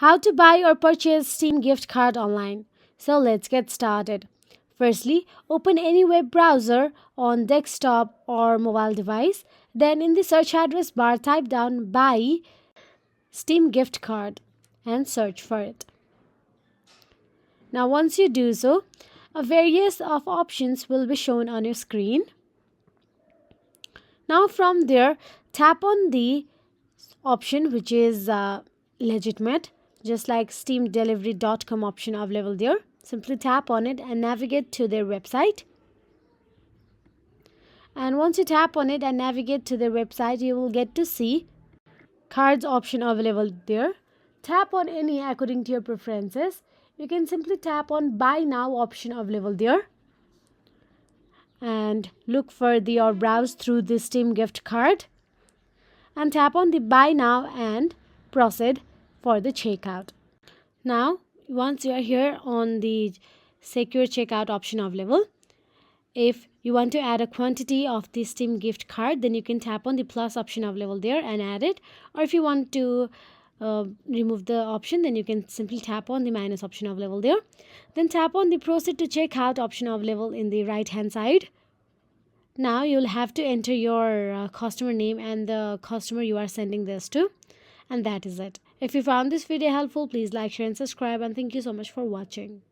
How to buy or purchase Steam gift card online. So let's get started. Firstly, open any web browser on desktop or mobile device. Then in the search address bar type down buy Steam gift card and search for it. Now once you do so, a various of options will be shown on your screen. Now from there, tap on the option which is legitimate, just like steamdelivery.com option available there. Simply tap on it and navigate to their website. And once you tap on it and navigate to their website, you will get to see cards option available there. Tap on any according to your preferences. You can simply tap on buy now option available there and look for the or browse through the Steam gift card and tap on the buy now and proceed for the checkout. Now once you are here on the secure checkout option available, if you want to add a quantity of the Steam gift card, then you can tap on the plus option available there and add it. Or if you want to remove the option, then you can simply tap on the minus option available there. Then tap on the proceed to checkout option available in the right hand side. Now you'll have to enter your customer name and the customer you are sending this to, and that is it. If you found this video helpful, please like, share and subscribe, and thank you so much for watching.